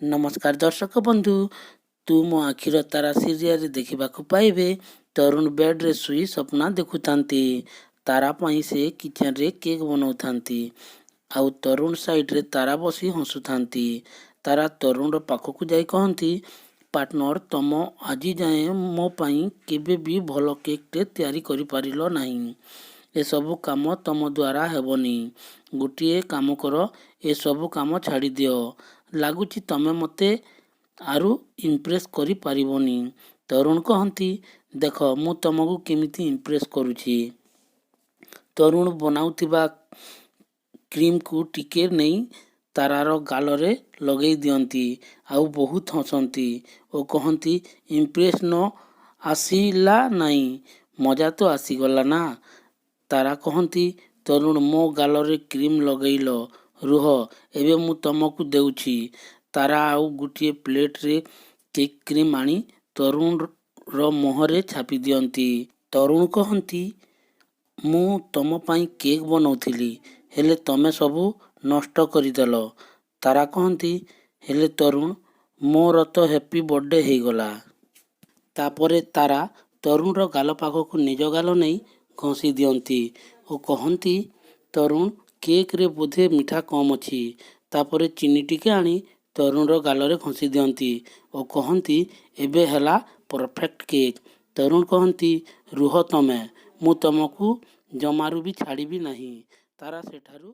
नमस्कार दर्शक बंधु, तू मो आखिर तारा सीरियल देखिबाकू पाइबे। तरुण बेड रे सुई सपना देखुथांती। तारा पाई से किचन रे केक बनाउथांती। आउ तरुण साइड रे तारा बसी हसुथांती। तारा तरुण रो पाखकू जाई कहंती, पार्टनर तम आजी जाए मो पाई केबे भी भल केक टे तैयारी करि पारिलो नाही। ए सबु काम तम द्वारा हेबनी। गोटिए काम कर, ए सबु काम छाड़ी दियो। ଲାଗୁଛି ତମେ ମୋତେ ଆରୁ ଇମ୍ପ୍ରେସ୍ କରିପାରିବନି। ତରୁଣ କହନ୍ତି, ଦେଖ ମୁଁ ତମକୁ କେମିତି ଇମ୍ପ୍ରେସ୍ କରୁଛି। ତରୁଣ ବନାଉଥିବା କ୍ରିମ୍କୁ ଟିକେ ନେଇ ତାରାର ଗାଲରେ ଲଗେଇ ଦିଅନ୍ତି। ଆଉ ବହୁତ ହସନ୍ତି ଓ କହନ୍ତି, ଇମ୍ପ୍ରେସ୍ ନ ଆସିଲା ନାହିଁ, ମଜା ତ ଆସିଗଲା ନା। ତାରା କହନ୍ତି, ତରୁଣ ମୋ ଗାଲରେ କ୍ରିମ୍ ଲଗେଇଲ, ରୁହ ଏବେ ମୁଁ ତମକୁ ଦେଉଛି। ତାରା ଆଉ ଗୋଟିଏ ପ୍ଲେଟ୍ରେ କେକ୍ କ୍ରିମ୍ ଆଣି ତରୁଣର ମୁହଁରେ ଛାପି ଦିଅନ୍ତି। ତରୁଣ କହନ୍ତି, ମୁଁ ତମ ପାଇଁ କେକ୍ ବନଉଥିଲି, ହେଲେ ତମେ ସବୁ ନଷ୍ଟ କରିଦେଲ। ତାରା କହନ୍ତି, ହେଲେ ତରୁଣ, ମୋର ତ ହ୍ୟାପି ବର୍ଥଡେ ହେଇଗଲା। ତାପରେ ତାରା ତରୁଣର ଗାଲ ପାଖକୁ ନିଜ ଗାଲ ନେଇ ଘଷି ଦିଅନ୍ତି ଓ କହନ୍ତି, ତରୁଣ, କେକ୍ରେ ବୋଧେ ମିଠା କମ୍ ଅଛି। ତାପରେ ଚିନି ଟିକେ ଆଣି ତରୁଣର ଗାଲରେ ଘଷି ଦିଅନ୍ତି ଓ କହନ୍ତି, ଏବେ ହେଲା ପରଫେକ୍ଟ କେକ୍। ତରୁଣ କହନ୍ତି, ରୁହ ତମେ, ମୁଁ ତମକୁ ଜମାରୁ ବି ଛାଡ଼ିବି ନାହିଁ। ତାରା ସେଠାରୁ